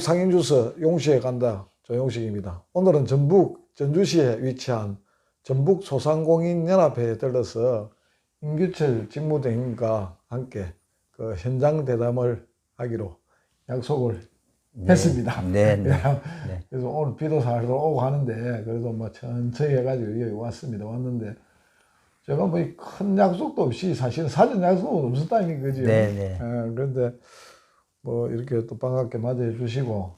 상인주서 용시에 간다. 조용식입니다. 오늘은 전북 전주시에 위치한 전북 소상공인연합회에 들러서 임규철 직무대행과 함께 그 현장 대담을 하기로 약속을 했습니다. 네. 그래서 오늘 비도 살살 오고 하는데 그래도 뭐 천천히 해가지고 여기 왔습니다. 왔는데 제가 뭐 큰 약속도 없이 사실은 사전 약속은 없었다는 거죠. 네. 그런데 뭐 이렇게 또 반갑게 맞이해 주시고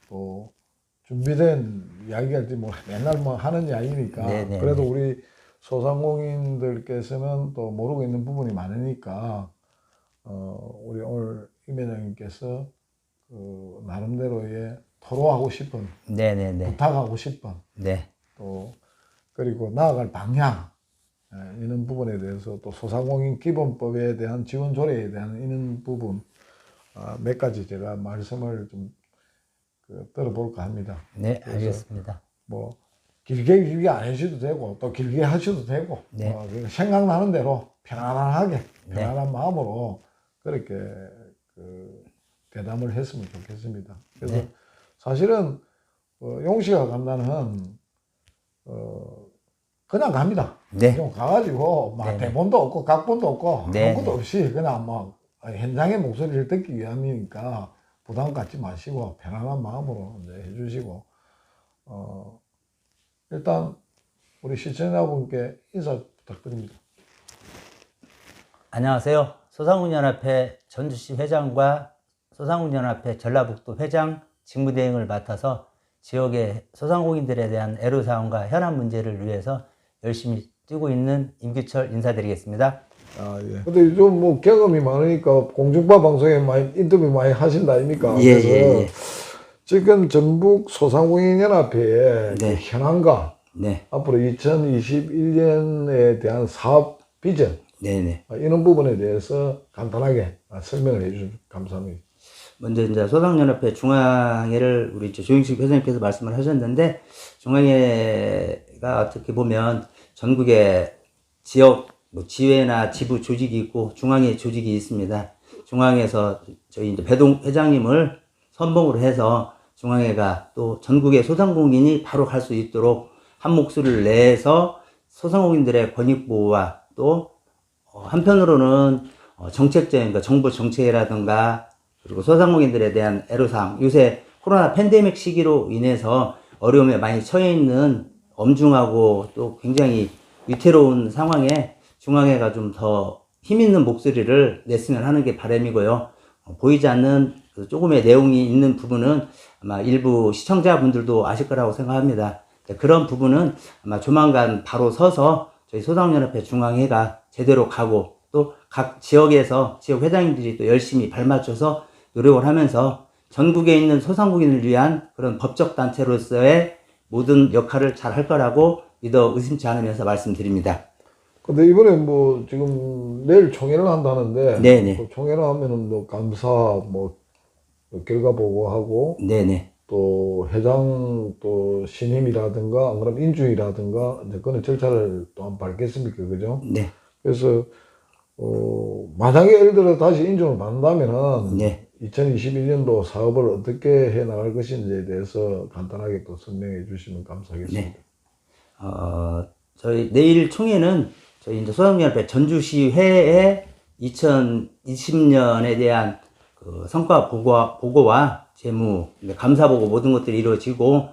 또 준비된 이야기가 뭐 맨날 뭐 하는 이야기니까 그래도 우리 소상공인들께서는 또 모르고 있는 부분이 많으니까 우리 오늘 임 회장님께서 그 나름대로의 토로하고 싶은 부탁하고 싶은 또 그리고 나아갈 방향 이런 부분에 대해서 또 소상공인 기본법에 대한 지원 조례에 대한 이런 부분 몇 가지 제가 말씀을 좀 들어볼까 합니다. 네, 알겠습니다. 뭐 길게 안 하셔도 되고 또 길게 하셔도 되고 생각나는 대로 편안하게 편안한 마음으로 그렇게 대담을 했으면 좋겠습니다. 그래서 사실은 용시가 간다는 그냥 갑니다. 그냥 가가지고 막 대본도 없고 각본도 없고 아무것도 없이 그냥 막 현장의 목소리를 듣기 위함이니까 부담 갖지 마시고 편안한 마음으로 이제 해주시고 일단 우리 시청자분께 인사 부탁드립니다. 안녕하세요. 소상공인연합회 전주시 회장과 소상공인연합회 전라북도 회장 직무대행을 맡아서 지역의 소상공인들에 대한 애로사항과 현안 문제를 위해서 열심히 뛰고 있는 임규철 인사드리겠습니다. 예. 근데 요즘 뭐 경험이 많으니까 공중파 방송에 많이 인터뷰 많이 하신다 아닙니까? 그래서 지금 전북 소상공인연합회의 그 현황과 앞으로 2021년에 대한 사업 비전 이런 부분에 대해서 간단하게 설명을 해주시면 감사합니다. 먼저 이제 소상연합회 중앙회를 우리 조영식 회장님께서 말씀을 하셨는데, 중앙회가 어떻게 보면 전국의 지역 지회나 지부 조직이 있고 중앙회 조직이 있습니다. 중앙에서 저희 이제 배동 회장님을 선봉으로 해서 중앙회가 또 전국의 소상공인이 바로 갈 수 있도록 한 목소리를 내서 소상공인들의 권익 보호와 또 한편으로는 정책적인 그러니까 정부 정책이라든가 그리고 소상공인들에 대한 애로사항, 요새 코로나 팬데믹 시기로 인해서 어려움에 많이 처해 있는 엄중하고 또 굉장히 위태로운 상황에 중앙회가 좀 더 힘있는 목소리를 냈으면 하는 게 바람이고요. 보이지 않는 조금의 내용이 있는 부분은 아마 일부 시청자분들도 아실 거라고 생각합니다. 그런 부분은 아마 조만간 바로 서서 저희 소상연합회 중앙회가 제대로 가고 또 각 지역에서 지역 회장님들이 또 열심히 발맞춰서 노력을 하면서 전국에 있는 소상공인을 위한 그런 법적 단체로서의 모든 역할을 잘 할 거라고 믿어 의심치 않으면서 말씀드립니다. 근데 이번에 뭐 지금 내일 총회를 한다는데 그 총회를 하면은 뭐 감사 뭐 결과 보고하고 또 회장 또 신임이라든가 안 그러면 인준이라든가 그런 절차를 또 한번 밟겠습니까, 그죠? 그래서 만약에 예를 들어 다시 인준을 받는다면은 2021년도 사업을 어떻게 해 나갈 것인지에 대해서 간단하게 또 설명해 주시면 감사하겠습니다. 저희 내일 총회는 저희 이제 소상공인연합회 전주시회의 2020년에 대한 그 성과 보고와 재무, 감사 보고 모든 것들이 이루어지고,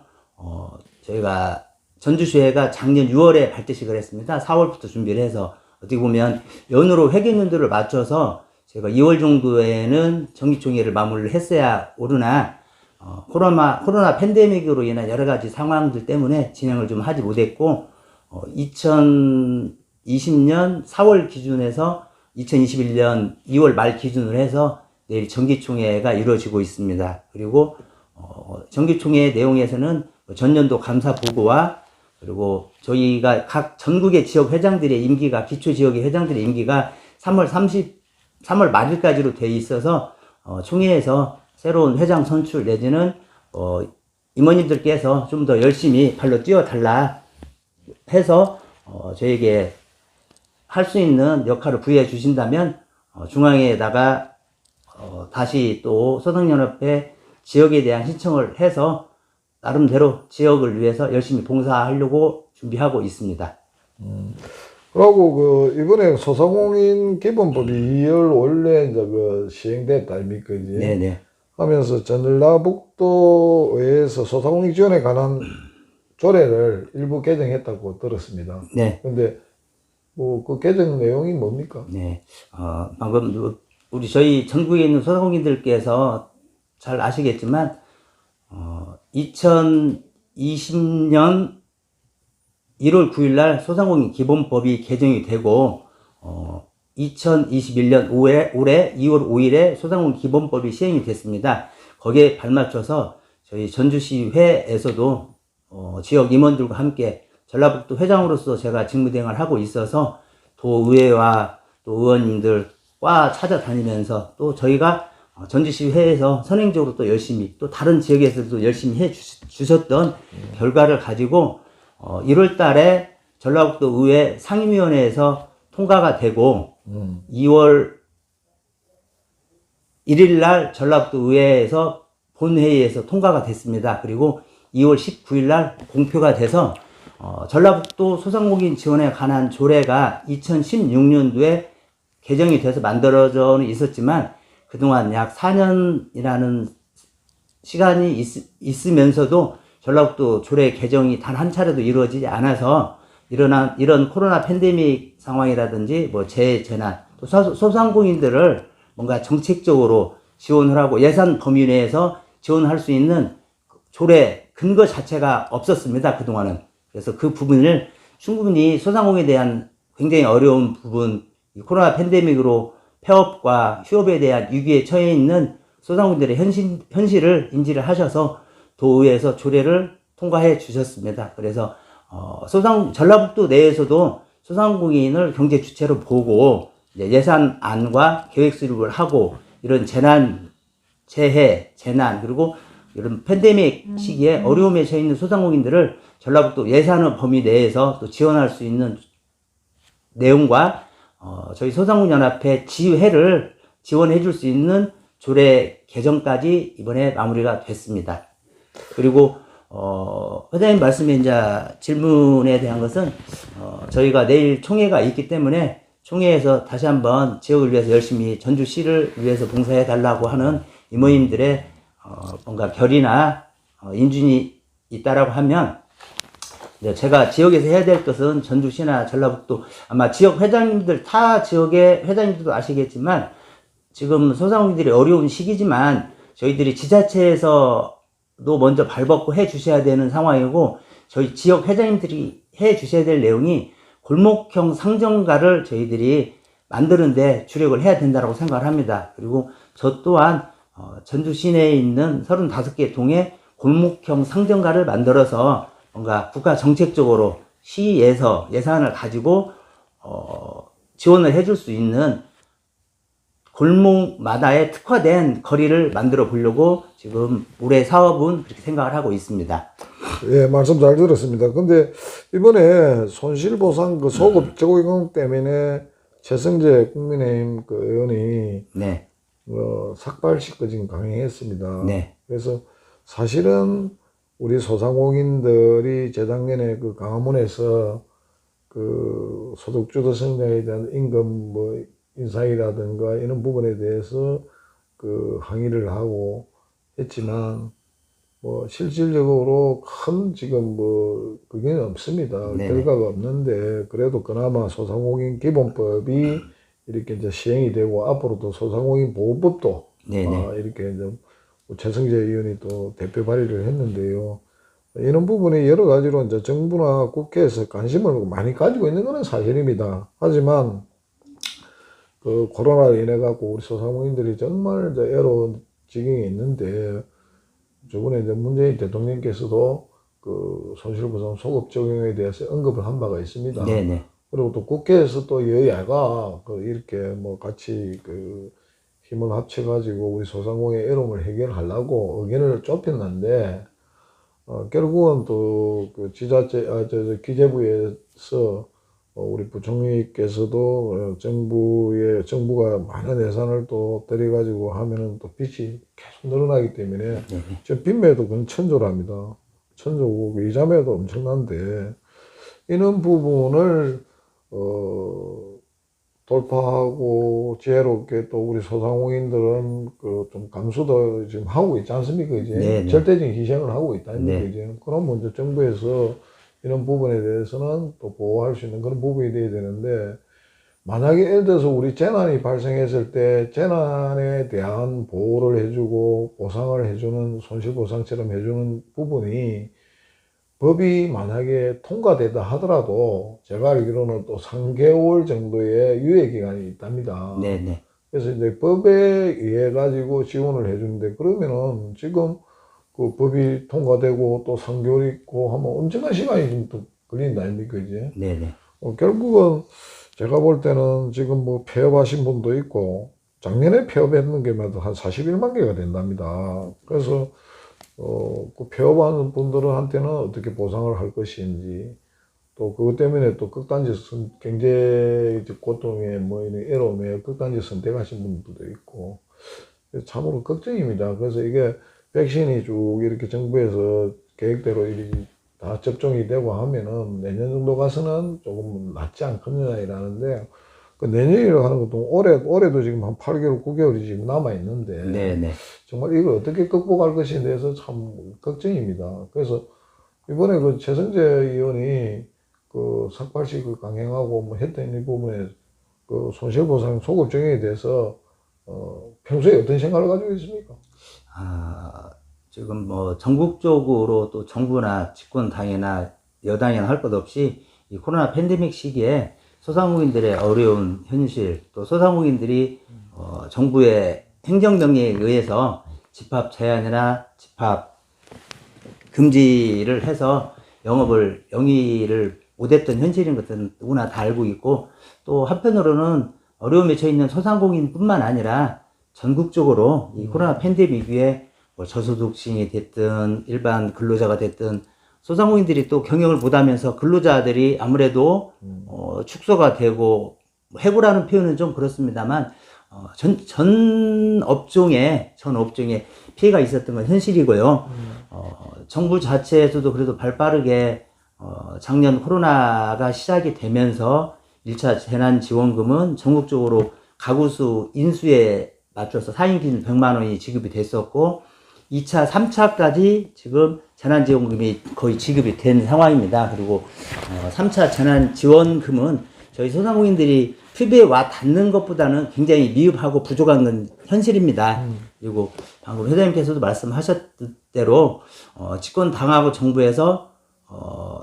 저희가 전주시회가 작년 6월에 발대식을 했습니다. 4월부터 준비를 해서 어떻게 보면 연으로 회계연도를 맞춰서 제가 2월 정도에는 정기총회를 마무리를 했어야 오르나, 코로나 팬데믹으로 인한 여러 가지 상황들 때문에 진행을 좀 하지 못했고, 2020년 4월 기준에서 2021년 2월 말 기준으로 해서 내일 정기총회가 이루어지고 있습니다. 그리고 정기총회 내용에서는 전년도 감사 보고와 그리고 저희가 각 전국의 지역 회장들의 임기가 기초 지역의 회장들의 임기가 3월 말일까지로 돼 있어서 총회에서 새로운 회장 선출 내지는 임원님들께서 좀 더 열심히 발로 뛰어달라 해서 저에게 할 수 있는 역할을 부여해 주신다면 중앙에다가 다시 또 소상연합회 지역에 대한 신청을 해서 나름대로 지역을 위해서 열심히 봉사하려고 준비하고 있습니다. 그리고 이번에 소상공인 기본법이 2월 원래 이제 시행됐다 아닙니까 이제. 네네. 하면서 전라북도에서 소상공인 지원에 관한 조례를 일부 개정했다고 들었습니다. 네. 근데 그 개정 내용이 뭡니까? 네. 방금 저희 전국에 있는 소상공인들께서 잘 아시겠지만 2020년 1월 9일 날 소상공인 기본법이 개정이 되고 2021년 올해 2월 5일에 소상공인 기본법이 시행이 됐습니다. 거기에 발맞춰서 저희 전주시회에서도 지역 임원들과 함께 전라북도 회장으로서 제가 직무대행을 하고 있어서 도의회와 또 의원님들과 찾아다니면서 또 저희가 전주시회에서 선행적으로 또 열심히 또 다른 지역에서도 열심히 해 주셨던 결과를 가지고 1월 달에 전라북도 의회 상임위원회에서 통과가 되고 2월 1일 날 전라북도 의회에서 본회의에서 통과가 됐습니다. 그리고 2월 19일 날 공표가 돼서 전라북도 소상공인 지원에 관한 조례가 2016년도에 개정이 돼서 만들어져 있었지만 그동안 약 4년이라는 시간이 있으면서도 전라북도 조례 개정이 단 한 차례도 이루어지지 않아서 이런 코로나 팬데믹 상황이라든지 뭐 재난 또 소상공인들을 뭔가 정책적으로 지원을 하고 예산 범위 내에서 지원할 수 있는 조례 근거 자체가 없었습니다. 그동안은. 그래서 그 부분을 충분히 소상공인에 대한 굉장히 어려운 부분, 코로나 팬데믹으로 폐업과 휴업에 대한 위기에 처해 있는 소상공인들의 현실을 인지를 하셔서 도의회에서 조례를 통과해 주셨습니다. 그래서 전라북도 내에서도 소상공인을 경제 주체로 보고 예산안과 계획 수립을 하고 이런 재해, 재난 그리고 이런 팬데믹 시기에 어려움에 처해 있는 소상공인들을 전라북도 예산의 범위 내에서 또 지원할 수 있는 내용과 저희 소상공인연합회 지회를 지원해 줄 수 있는 조례 개정까지 이번에 마무리가 됐습니다. 그리고 회장님 말씀에 이제 질문에 대한 것은 저희가 내일 총회가 있기 때문에 총회에서 다시 한번 지역을 위해서 열심히 전주시를 위해서 봉사해 달라고 하는 이모님들의 뭔가 결의나 인준이 있다라고 하면 제가 지역에서 해야 될 것은 전주시나 전라북도 아마 지역 회장님들 타 지역의 회장님들도 아시겠지만 지금 소상공인들이 어려운 시기지만 저희들이 지자체에서도 먼저 발벗고 해 주셔야 되는 상황이고 저희 지역 회장님들이 해 주셔야 될 내용이 골목형 상점가를 저희들이 만드는데 주력을 해야 된다고 생각을 합니다. 그리고 저 또한 전주 시내에 있는 35개 동에 골목형 상점가를 만들어서 뭔가 국가 정책적으로 시에서 예산을 가지고 지원을 해줄 수 있는 골목마다의 특화된 거리를 만들어 보려고 지금 올해 사업은 그렇게 생각을 하고 있습니다. 예, 말씀 잘 들었습니다. 근데 이번에 손실보상 소급 적용 때문에 최성재 국민의힘 의원이 네. 삭발식 지금 강행했습니다. 네. 그래서 사실은 우리 소상공인들이 재작년에 강화문에서 소득주도 성장에 대한 임금 인상이라든가 이런 부분에 대해서 항의를 하고 했지만 실질적으로 큰 지금 그게 없습니다. 네. 결과가 없는데 그래도 그나마 소상공인 기본법이 이렇게 이제 시행이 되고 앞으로도 소상공인 보호법도 이렇게 이제 최성재 의원이 또 대표 발의를 했는데요. 이런 부분이 여러 가지로 이제 정부나 국회에서 관심을 많이 가지고 있는 것은 사실입니다. 하지만 코로나로 인해 갖고 우리 소상공인들이 정말 이제 애로운 지경에 있는데 저번에 이제 문재인 대통령께서도 손실보상 소급 적용에 대해서 언급을 한 바가 있습니다. 네네. 그리고 또 국회에서 또 여야가 이렇게 같이 힘을 합쳐가지고 우리 소상공인의 애로움을 해결하려고 의견을 좁혔는데 결국은 또 기재부에서 우리 부총리께서도 정부가 많은 예산을 또 들여가지고 하면은 또 빚이 계속 늘어나기 때문에 저 빚매도 그건 천조랍니다. 천조고 이자매도 엄청난데 이런 부분을 돌파하고 지혜롭게 또 우리 소상공인들은 그 좀 감수도 지금 하고 있지 않습니까? 이제 절대적인 희생을 하고 있다는 거죠. 그럼 먼저 정부에서 이런 부분에 대해서는 또 보호할 수 있는 그런 부분이 돼야 되는데, 만약에 예를 들어서 우리 재난이 발생했을 때 재난에 대한 보호를 해주고 보상을 해주는 손실보상처럼 해주는 부분이 법이 만약에 통과되다 하더라도 제가 알기로는 또 3개월 정도의 유예기간이 있답니다. 네네. 그래서 이제 법에 의해 가지고 지원을 해주는데, 그러면은 지금 그 법이 통과되고 또 3개월 있고 하면 엄청난 시간이 좀 또 걸린다 아닙니까, 이제? 네네. 결국은 제가 볼 때는 지금 뭐 폐업하신 분도 있고, 작년에 폐업했는 게만 한 41만 개가 된답니다. 그래서 그 폐업하는 분들한테는 어떻게 보상을 할 것인지, 또 그것 때문에 또 극단적 경제 고통에 뭐 이런 애로움에 극단적 선택하신 분들도 있고, 참으로 걱정입니다. 그래서 이게 백신이 쭉 이렇게 정부에서 계획대로 이렇게 다 접종이 되고 하면은 내년 정도 가서는 조금 낫지 않겠느냐 이러는데, 그 내년이라고 하는 것도 올해도 지금 한 8개월, 9개월이 지금 남아있는데, 네네. 정말 이걸 어떻게 극복할 것에 대해서 참 걱정입니다. 그래서 이번에 그 최성재 의원이 그 삭발식을 강행하고 뭐 했던 이 부분에 그 손실보상 소급 적용에 대해서 평소에 어떤 생각을 가지고 있습니까? 지금 뭐 전국적으로 또 정부나 집권 당이나 여당이나 할 것 없이 이 코로나 팬데믹 시기에 소상공인들의 어려운 현실, 또 소상공인들이 정부의 행정명령에 의해서 집합 제한이나 집합 금지를 해서 영위를 못했던 현실인 것은 누구나 다 알고 있고, 또 한편으로는 어려움에 처해 있는 소상공인뿐만 아니라 전국적으로 이 코로나 팬데믹 위에 뭐 저소득층이 됐든 일반 근로자가 됐든 소상공인들이 또 경영을 못하면서 근로자들이 아무래도 축소가 되고, 해고라는 표현은 좀 그렇습니다만 전 업종에 피해가 있었던 건 현실이고요. 정부 자체에서도 그래도 발빠르게 작년 코로나가 시작이 되면서 1차 재난지원금은 전국적으로 가구수 인수에 맞춰서 4인 기준 100만 원이 지급이 됐었고, 2차, 3차까지 지금 재난지원금이 거의 지급이 된 상황입니다. 그리고 3차 재난지원금은 저희 소상공인들이 피부에 와 닿는 것보다는 굉장히 미흡하고 부족한 건 현실입니다. 그리고 방금 회장님께서도 말씀하셨던 대로 집권당하고 정부에서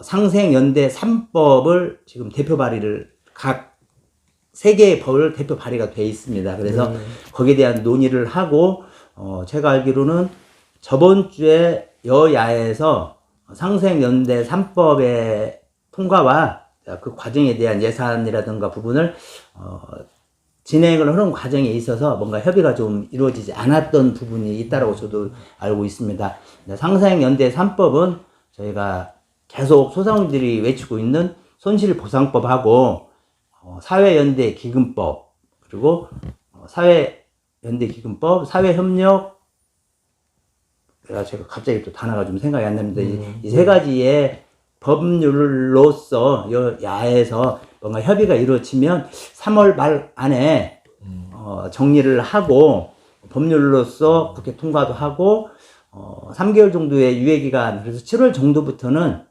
상생연대 3법을 지금 대표 발의를 각 3개의 법을 대표 발의가 돼 있습니다. 그래서 거기에 대한 논의를 하고, 제가 알기로는 저번 주에 여야에서 상생연대 3법의 통과와 그 과정에 대한 예산이라든가 부분을 진행을 하는 과정에 있어서 뭔가 협의가 좀 이루어지지 않았던 부분이 있다고 저도 알고 있습니다. 상생연대 3법은 저희가 계속 소상공인들이 외치고 있는 손실보상법하고 사회연대 기금법, 그리고 사회연대 기금법, 사회협력, 제가 갑자기 또 단어가 좀 생각이 안 납니다. 이 세 가지의 법률로서 야에서 뭔가 협의가 이루어지면 3월 말 안에 정리를 하고 법률로서 국회 통과도 하고 3개월 정도의 유예기간, 그래서 7월 정도부터는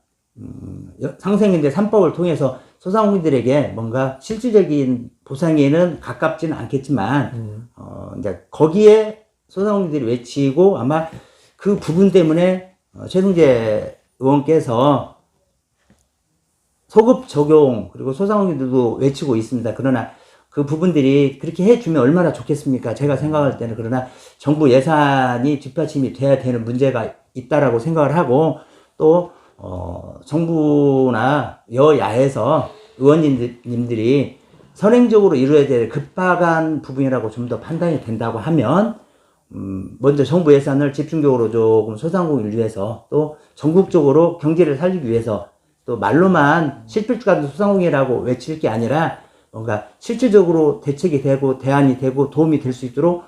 상생연대 3법을 통해서 소상공인들에게 뭔가 실질적인 보상에는 가깝지는 않겠지만 이제 거기에 소상공인들이 외치고, 아마 그 부분 때문에 최승재 의원께서 소급 적용, 그리고 소상공인들도 외치고 있습니다. 그러나 그 부분들이 그렇게 해주면 얼마나 좋겠습니까? 제가 생각할 때는. 그러나 정부 예산이 뒷받침이 돼야 되는 문제가 있다라고 생각을 하고, 또 정부나 여야에서 의원님들이 선행적으로 이루어야 될 급박한 부분이라고 좀 더 판단이 된다고 하면 먼저 정부 예산을 집중적으로 조금 소상공인을 위해서, 또 전국적으로 경제를 살리기 위해서 또 말로만 실필주간도 소상공인이라고 외칠 게 아니라 뭔가 실질적으로 대책이 되고 대안이 되고 도움이 될 수 있도록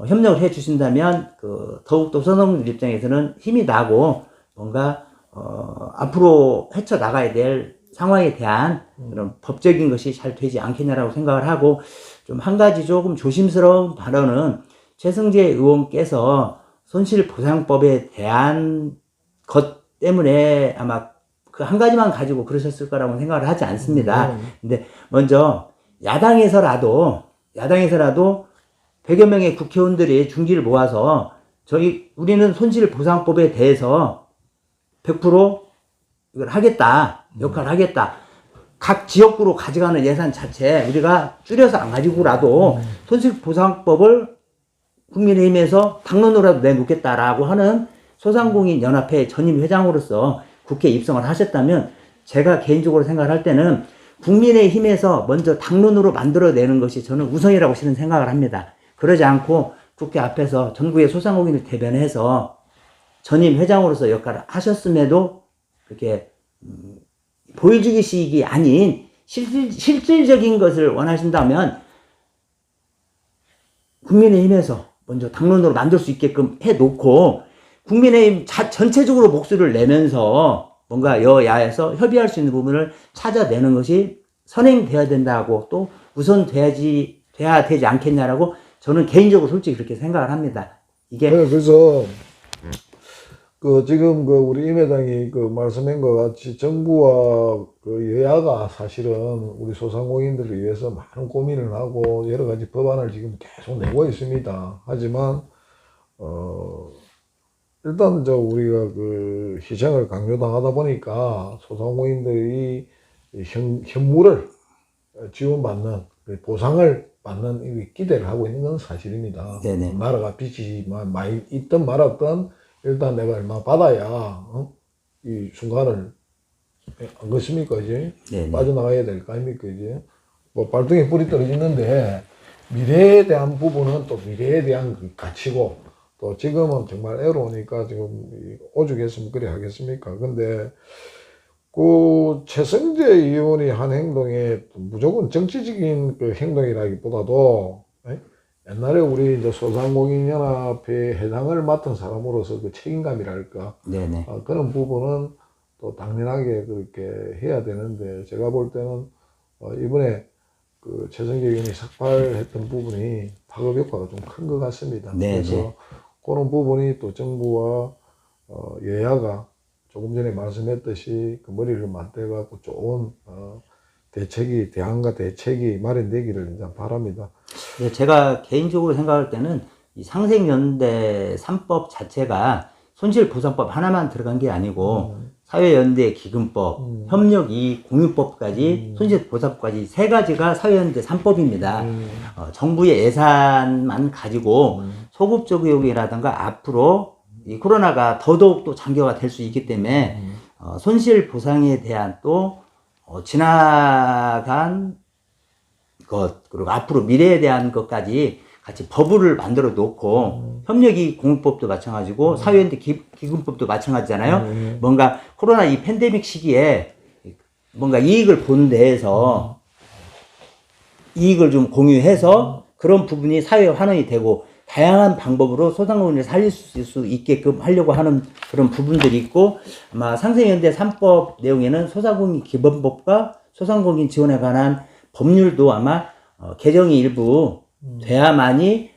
협력을 해 주신다면 더욱더 소상공인들 입장에서는 힘이 나고 뭔가 앞으로 헤쳐나가야 될 상황에 대한 그런 법적인 것이 잘 되지 않겠냐라고 생각을 하고, 좀 한 가지 조금 조심스러운 발언은 최승재 의원께서 손실보상법에 대한 것 때문에 아마 그 한 가지만 가지고 그러셨을 거라고 생각을 하지 않습니다. 근데 먼저 야당에서라도 100여 명의 국회의원들이 중지를 모아서 우리는 손실보상법에 대해서 100% 이걸 하겠다, 역할을 하겠다. 각 지역구로 가져가는 예산 자체 우리가 줄여서 안 가지고라도 손실보상법을 국민의힘에서 당론으로라도 내놓겠다라고 하는 소상공인 연합회 전임 회장으로서 국회에 입성을 하셨다면, 제가 개인적으로 생각을 할 때는 국민의힘에서 먼저 당론으로 만들어내는 것이 저는 우선이라고 실은 생각을 합니다. 그러지 않고 국회 앞에서 전국의 소상공인을 대변해서 전임 회장으로서 역할을 하셨음에도 그렇게 보여주기식이 아닌 실질적인 것을 원하신다면 국민의힘에서 먼저 당론으로 만들 수 있게끔 해놓고 국민의힘 전체적으로 목소리를 내면서 뭔가 여야에서 협의할 수 있는 부분을 찾아내는 것이 선행돼야 된다고, 또 우선 돼야 되지 않겠냐라고 저는 개인적으로 솔직히 그렇게 생각을 합니다. 이게 그래서 지금 우리 임 회장이 말씀한 것 같이 정부와 여야가 사실은 우리 소상공인들을 위해서 많은 고민을 하고 여러 가지 법안을 지금 계속 내고 있습니다. 하지만 일단 우리가 희생을 강요당하다 보니까 소상공인들이 현물을 지원받는, 보상을 받는 이 기대를 하고 있는 건 사실입니다. 네네. 나라가 빚이 많이 있든 말았든 일단 내가 얼마 받아야 이 순간을 안 그렇습니까 이제? 네네. 빠져나가야 될 거 아닙니까 이제? 뭐 발등에 뿌리 떨어지는데 미래에 대한 부분은 또 미래에 대한 가치고, 또 지금은 정말 애로우니까 지금 오죽했으면 그래 하겠습니까? 근데 최승재 의원이 한 행동에 무조건 정치적인 행동이라기보다도 옛날에 우리 이제 소상공인연합회 회장을 맡은 사람으로서 책임감이랄까, 네네. 그런 부분은 또 당연하게 그렇게 해야 되는데, 제가 볼 때는 이번에 최승재 의원이 삭발했던 부분이 파급 효과가 좀 큰 것 같습니다. 네네. 그래서 그런 부분이 또 정부와 여야가 조금 전에 말씀했듯이 머리를 맞대갖고 좋은 대안과 대책이 마련되기를 이제 바랍니다. 제가 개인적으로 생각할 때는 이 상생연대 3법 자체가 손실보상법 하나만 들어간 게 아니고 사회연대 기금법, 협력이익 공유법까지 손실보상법까지 세 가지가 사회연대 3법입니다. 정부의 예산만 가지고 소급 적용이라든가 앞으로 이 코로나가 더더욱 또 장기화가 될 수 있기 때문에 손실보상에 대한 또 지나간 것, 그리고 앞으로 미래에 대한 것까지 같이 법을 만들어 놓고 협력이익 공유법도 마찬가지고 사회연대 기금법도 마찬가지잖아요. 뭔가 코로나 이 팬데믹 시기에 뭔가 이익을 보는 데에서 이익을 좀 공유해서 그런 부분이 사회 환원이 되고 다양한 방법으로 소상공인을 살릴 수 있게끔 하려고 하는 그런 부분들이 있고, 아마 상생연대 3법 내용에는 소상공인 기본법과 소상공인 지원에 관한 법률도 아마 개정이 일부 돼야만이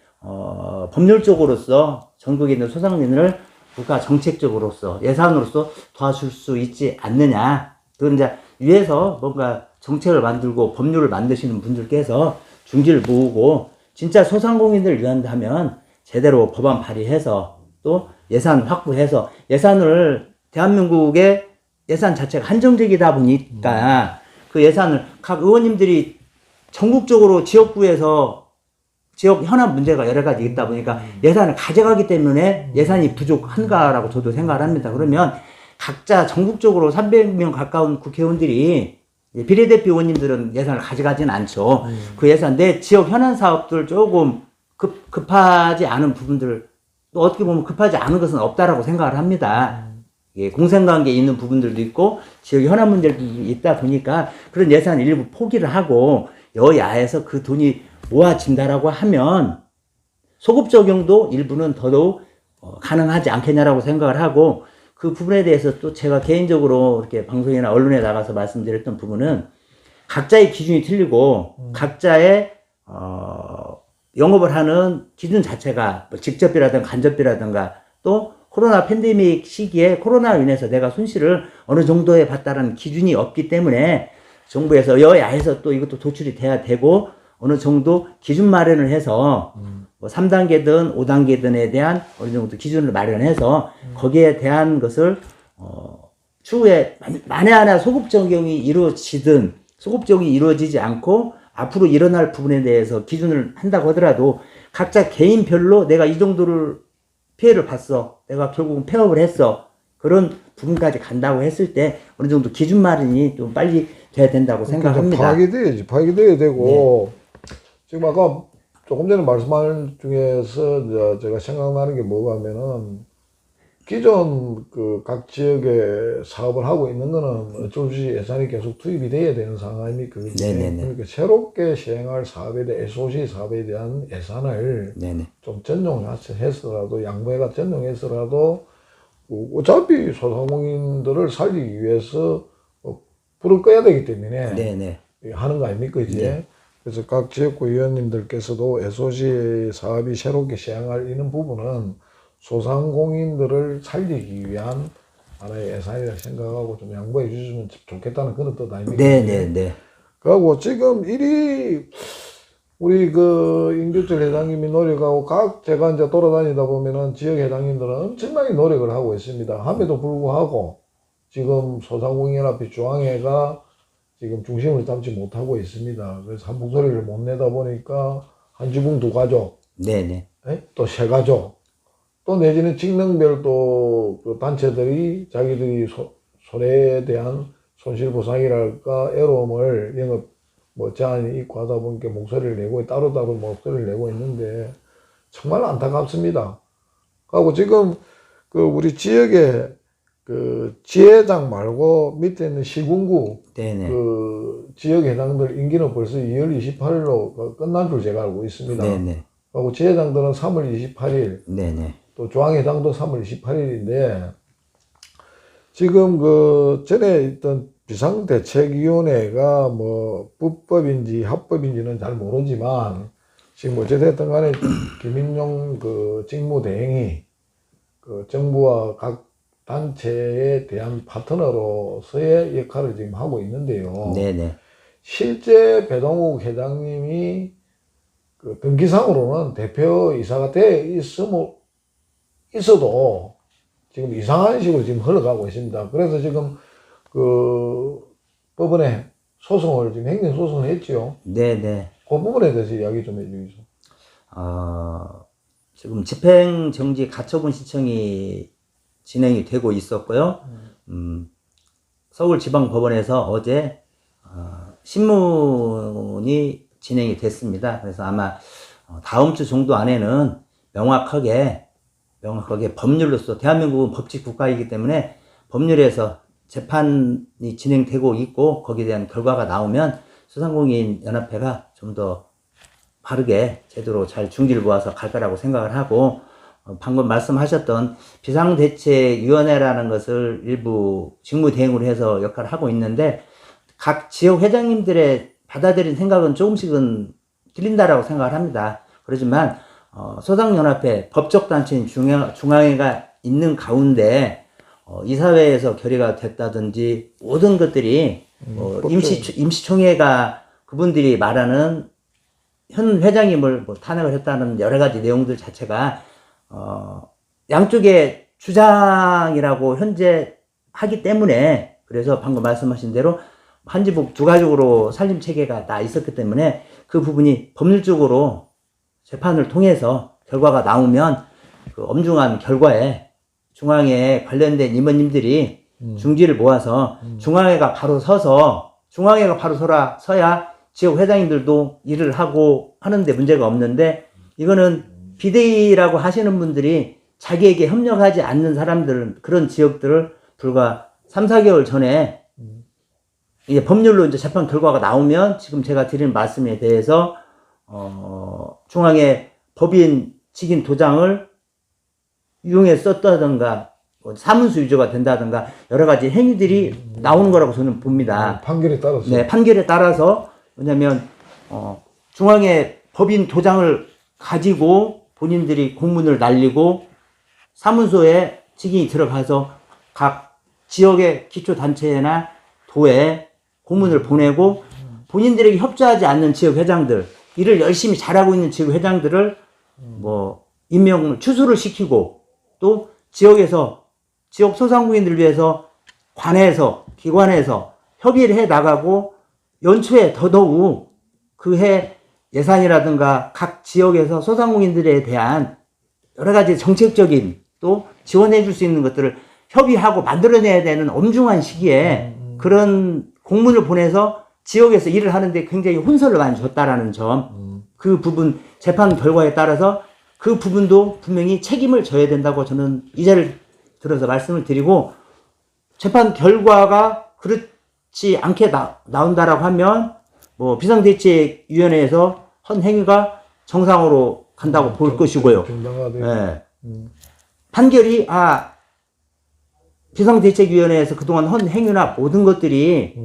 법률적으로서 전국에 있는 소상공인을 국가 정책적으로서 예산으로서 도와줄 수 있지 않느냐. 그건 이제 위에서 뭔가 정책을 만들고 법률을 만드시는 분들께서 중지를 모으고 진짜 소상공인들을 위한다면 제대로 법안 발의해서 또 예산 확보해서, 예산을 대한민국의 예산 자체가 한정적이다 보니까 그 예산을 각 의원님들이 전국적으로 지역구에서 지역 현안 문제가 여러 가지 있다 보니까 예산을 가져가기 때문에 예산이 부족한가라고 저도 생각을 합니다. 그러면 각자 전국적으로 300명 가까운 국회의원들이, 비례대표 의원님들은 예산을 가져가지는 않죠. 그 예산, 내 지역 현안 사업들 조금 급하지 않은 부분들, 또 어떻게 보면 급하지 않은 것은 없다라고 생각을 합니다. 공생관계에 있는 부분들도 있고 지역 현안 문제도 있다 보니까 그런 예산을 일부 포기를 하고 여야에서 그 돈이 모아진다라고 하면 소급 적용도 일부는 더더욱 가능하지 않겠냐라고 생각을 하고 그 부분에 대해서 또 제가 개인적으로 이렇게 방송이나 언론에 나가서 말씀드렸던 부분은 각자의 기준이 틀리고 각자의 영업을 하는 기준 자체가 뭐 직접비라든가 간접비라든가 또 코로나 팬데믹 시기에 코로나로 인해서 내가 손실을 어느 정도에 봤다는 기준이 없기 때문에 정부에서 여야에서 또 이것도 도출이 돼야 되고 어느 정도 기준 마련을 해서 뭐 3단계든 5단계든에 대한 어느 정도 기준을 마련해서 거기에 대한 것을 추후에 만에 하나 소급 적용이 이루어지든 소급 적용이 이루어지지 않고 앞으로 일어날 부분에 대해서 기준을 한다고 하더라도 각자 개인별로 내가 이 정도를 피해를 봤어. 내가 결국은 폐업을 했어. 그런 부분까지 간다고 했을 때 어느 정도 기준 마련이 좀 빨리 돼야 된다고 생각합니다. 파악이 돼야지. 파악이 돼야 되고 지금 아까 조금 전에 말씀한 중에서 제가 생각나는 게 뭐가 하면은 기존 그 각 지역에 사업을 하고 있는 거는 어쩔 수 없이 예산이 계속 투입이 돼야 되는 상황이니까. 그러니까 새롭게 시행할 사업에 대해 SOC 사업에 대한 예산을 좀 전용해서라도 양보해가 전용해서라도 어차피 소상공인들을 살리기 위해서 불을 꺼야 되기 때문에 하는 거 아닙니까 이제. 그래서 각 지역구 의원님들께서도 SOC 사업이 새롭게 시행할 이런 부분은 소상공인들을 살리기 위한 하나의 예산이라 생각하고 좀 양보해 주시면 좋겠다는 그런 뜻 아닙니까? 그리고 지금 우리 그 임규철 회장님이 노력하고 제가 이제 돌아다니다 보면은 지역 회장님들은 엄청나게 노력을 하고 있습니다. 함에도 불구하고 지금 소상공인연합회 중앙회가 지금 중심을 잡지 못하고 있습니다. 그래서 한 목소리를 못 내다 보니까 한 지붕 두 가족, 또 세 가족, 또 내지는 직능별 또 단체들이 자기들이 손해에 대한 손실보상이랄까 애로움을 영업 제한이 있고 하다 보니까 목소리를 내고 따로따로 목소리를 내고 있는데 정말 안타깝습니다. 하고 지금 그 우리 지역에 그 지회장 말고 밑에 있는 시군구 그 지역 회장들 임기는 벌써 2월 28일로 끝난 줄 제가 알고 있습니다. 하고 지회장들은 3월 28일 또 중앙회장도 3월 28일인데 지금 그 전에 있던 비상대책위원회가 뭐 불법인지 합법인지는 잘 모르지만 지금 어찌됐든 간에 김인용 그 직무대행이 그 정부와 각 단체에 대한 파트너로서의 역할을 지금 하고 있는데요. 실제 배동욱 회장님이 그 등기상으로는 대표이사가 돼 있어도 지금 이상한 식으로 지금 흘러가고 있습니다. 그래서 지금 그 법원에 소송을 지금 행정소송을 했지요. 그 부분에 대해서 이야기 좀 해주시죠. 지금 집행정지 가처분 신청이 진행이 되고 있었고요. 서울지방법원에서 어제 신문이 진행이 됐습니다. 그래서 아마 다음 주 정도 안에는 명확하게 법률로서 대한민국은 법치 국가이기 때문에 법률에서 재판이 진행되고 있고 거기에 대한 결과가 나오면 소상공인 연합회가 좀 더 바르게 제대로 잘 중지를 모아서 갈 거라고 생각을 하고 방금 말씀하셨던 비상대책위원회라는 것을 일부 직무대행으로 해서 역할을 하고 있는데 각 지역 회장님들의 받아들인 생각은 조금씩은 틀린다라고 생각을 합니다. 그렇지만 소상연합회 법적단체인 중앙회가 있는 가운데 이사회에서 결의가 됐다든지 모든 것들이 임시총회가 그분들이 말하는 현 회장님을 탄핵을 했다는 여러 가지 내용들 자체가 양쪽의 주장이라고 현재 하기 때문에 그래서 방금 말씀하신 대로 한지붕 두 가족으로 살림 체계가 다 있었기 때문에 그 부분이 법률적으로 재판을 통해서 결과가 나오면 그 엄중한 결과에 중앙회에 관련된 임원님들이 중지를 모아서 중앙회가 바로 서야 지역 회장님들도 일을 하고 하는데 문제가 없는데 이거는 비대위라고 하시는 분들이 자기에게 협력하지 않는 사람들 그런 지역들을 불과 3, 4개월 전에 이제 법률로 이제 재판 결과가 나오면 지금 제가 드리는 말씀에 대해서 중앙의 법인 직인 도장을 이용해 썼다든가 사문수 위조가 된다든가 여러 가지 행위들이 나오는 거라고 저는 봅니다. 판결에 따라서. 네, 판결에 따라서. 왜냐면 중앙의 법인 도장을 가지고 본인들이 공문을 날리고 사문소에 직인이 들어가서 각 지역의 기초단체나 도에 공문을 보내고 본인들에게 협조하지 않는 지역 회장들, 일을 열심히 잘하고 있는 지역 회장들을 뭐 임명을 추수를 시키고 또 지역에서 지역 소상공인들을 위해서 관에서 기관에서 협의를 해 나가고 연초에 더더욱 그 해 예산이라든가 각 지역에서 소상공인들에 대한 여러 가지 정책적인 또 지원해 줄 수 있는 것들을 협의하고 만들어내야 되는 엄중한 시기에 그런 공문을 보내서 지역에서 일을 하는데 굉장히 혼선을 많이 줬다라는 점, 그 부분 재판 결과에 따라서 그 부분도 분명히 책임을 져야 된다고 저는 이 자리를 들어서 말씀을 드리고, 재판 결과가 그렇지 않게 나온다라고 하면 뭐 비상대책위원회에서 한 행위가 정상으로 간다고 볼 것이고요. 네. 판결이 비상대책위원회에서 그동안 한 행위나 모든 것들이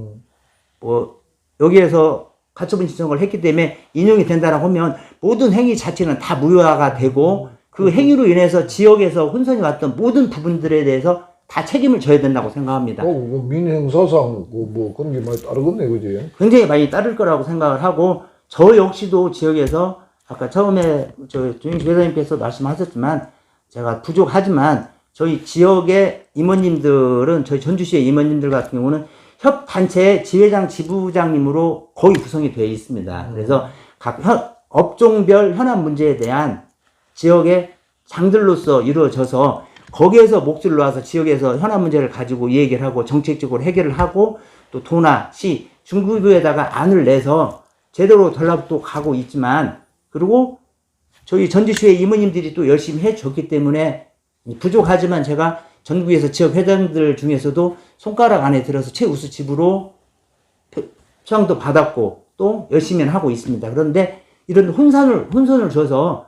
뭐 여기에서 가처분 신청을 했기 때문에 인용이 된다라고 하면 모든 행위 자체는 다 무효화가 되고 그 행위로 인해서 지역에서 혼선이 왔던 모든 부분들에 대해서 다 책임을 져야 된다고 생각합니다. 민행사상 뭐 그런 게 많이 따르겠네, 그지? 굉장히 많이 따를 거라고 생각을 하고, 저 역시도 지역에서 아까 처음에 조영식 회장님께서 말씀하셨지만 제가 부족하지만 저희 지역의 임원님들은 저희 전주시의 임원님들 같은 경우는 협단체의 지회장, 지부장님으로 거의 구성이 되어 있습니다. 그래서 각 업종별 현안 문제에 대한 지역의 장들로서 이루어져서 거기에서 목줄을 놔서 지역에서 현안 문제를 가지고 얘기를 하고 정책적으로 해결을 하고 또 도나 시, 중구부에다가 안을 내서 제대로 전라북도 가고 있지만, 그리고 저희 전주시의 임원님들이 또 열심히 해줬기 때문에 부족하지만 제가 전국에서 지역 회장들 중에서도 손가락 안에 들어서 최우수 집으로 표창도 받았고 또 열심히 하고 있습니다. 그런데 이런 혼선을 줘서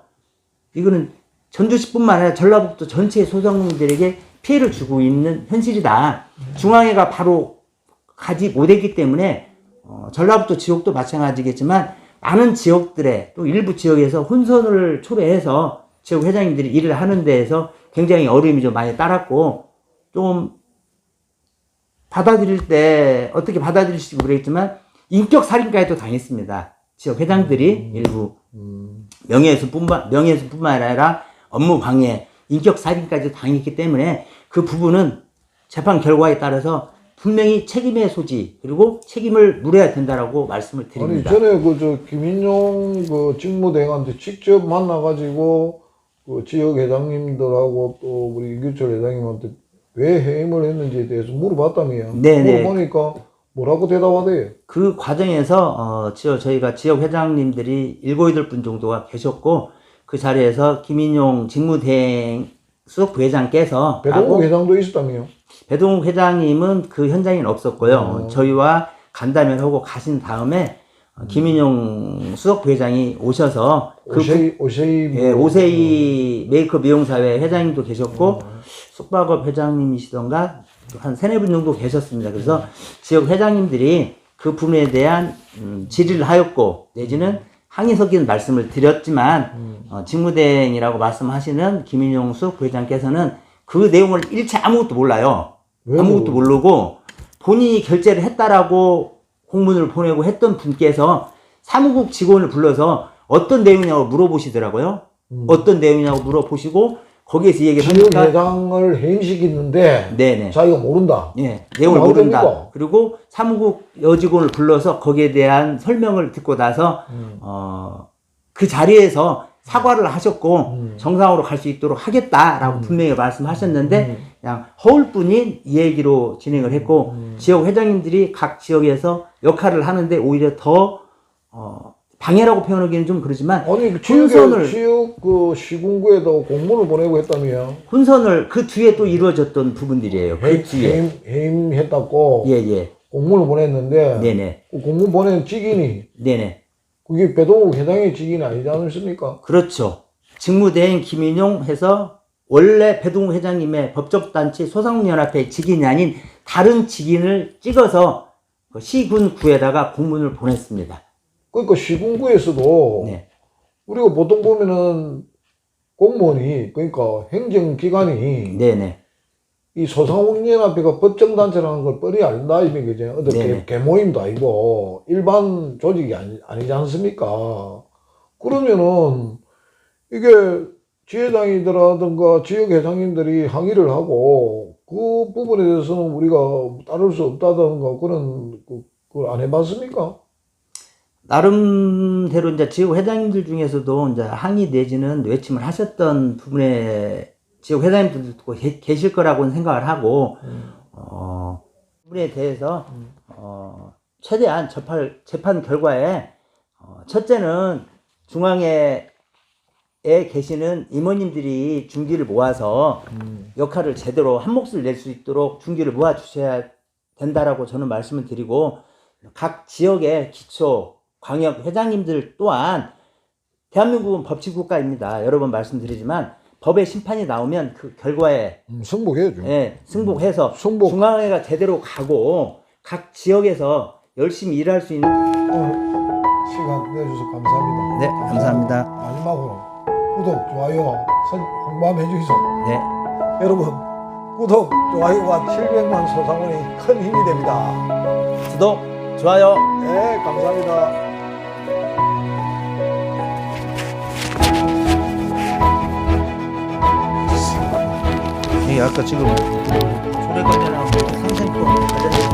이거는 전주시뿐만 아니라 전라북도 전체 소상공인들에게 피해를 주고 있는 현실이다. 중앙회가 바로 가지 못했기 때문에 전라북도 지역도 마찬가지겠지만 많은 지역들의 또 일부 지역에서 혼선을 초래해서 지역 회장님들이 일을 하는 데에서 굉장히 어려움이 좀 많이 따랐고, 좀 받아들일 때 어떻게 받아들일지 모르겠지만 인격 살인까지도 당했습니다. 지역 회장들이 일부 명예훼손뿐만 아니라 업무 방해, 인격 살인까지 당했기 때문에 그 부분은 재판 결과에 따라서 분명히 책임의 소지 그리고 책임을 물어야 된다라고 말씀을 드립니다. 아니 전에 김인용 직무대행한테 직접 만나가지고 그 지역 회장님들하고 또 우리 이규철 회장님한테 왜 해임을 했는지에 대해서 물어봤다며요. 네네. 물어보니까 뭐라고 대답하대요? 그 과정에서 저희가 지역 회장님들이 7, 8분 정도가 계셨고 그 자리에서 김인용 직무대행 수석 부회장께서 배동욱 회장도 있었다며요? 배동욱 회장님은 그 현장에는 없었고요. 저희와 간담회를 가신 다음에 김인용 수석 부회장이 오셔서 오세이 메이크업 미용사회 회장님도 계셨고 숙박업 회장님이시던가 한 3, 4분 정도 계셨습니다. 그래서 지역 회장님들이 그 부분에 대한 질의를 하였고 내지는 항의 섞인 말씀을 드렸지만 직무대행이라고 말씀하시는 김인용 수석 부회장께서는 그 내용을 일체 아무것도 몰라요. 아무것도 모르고 본인이 결재를 했다라고 공문을 보내고 했던 분께서 사무국 직원을 불러서 어떤 내용이냐고 물어보시더라고요. 어떤 내용이냐고 물어보시고 거기에서 얘기를 하니까 지역 회장을 해임시키는데 네네. 자기가 모른다. 네, 내용을 모른다. 그리고 사무국 여직원을 불러서 거기에 대한 설명을 듣고 나서 그 자리에서 사과를 하셨고 정상으로 갈 수 있도록 하겠다라고 분명히 말씀하셨는데 그냥 허울뿐인 이 얘기로 진행을 했고 지역 회장님들이 각 지역에서 역할을 하는데 오히려 더 방해라고 표현하기는 좀 그러지만 아니 혼선을 지역 그 시군구에도 공문을 보내고 했다며. 혼선을 그 뒤에 또 이루어졌던 부분들이에요. 그 뒤에 해임했다고 예. 공문을 보냈는데 네네. 그 공문 보낸 직인이 네네. 그게 배동욱 회장의 직인이 아니지 않습니까? 그렇죠. 직무대행 김인용 해서 원래 배동욱 회장님의 법적단체 소상공인연합회 직인이 아닌 다른 직인을 찍어서 그 시군구에다가 공문을 보냈습니다. 그러니까 시군구에서도 네. 우리가 보통 보면은 공무원이 그러니까 행정기관이 네네. 이 소상공인연합회가 법정단체라는 걸 뻔히 안다 이게 그죠? 어떤 개모임도 아니고 일반 조직이 아니지 않습니까? 그러면은 이게 지회장이라든가 지역회장님들이 항의를 하고 그 부분에 대해서는 우리가 따를 수 없다든가 그런 그걸 안 해봤습니까? 나름대로 이제 지역 회장님들 중에서도 이제 항의 내지는 외침을 하셨던 부분에 지역 회장님들도 계실 거라고는 생각을 하고, 부분에 대해서, 최대한 재판 결과에, 첫째는 중앙에 계시는 임원님들이 중기를 모아서 역할을 제대로 한 몫을 낼 수 있도록 중기를 모아 주셔야 된다라고 저는 말씀을 드리고, 각 지역의 기초 광역 회장님들 또한 대한민국은 법치국가입니다. 여러 번 말씀드리지만 법의 심판이 나오면 그 결과에 승복해야죠. 예, 승복해서 중앙회가 제대로 가고 각 지역에서 열심히 일할 수 있는 시간 내주셔서 감사합니다. 네, 감사합니다. 마지막으로 구독, 좋아요, 홍보 한번 해주시죠. 네. 여러분 구독, 좋아요가 700만 소상원이 큰 힘이 됩니다. 구독, 좋아요. 네, 감사합니다. 아까 지금 조례 관련하고 상생법 관련된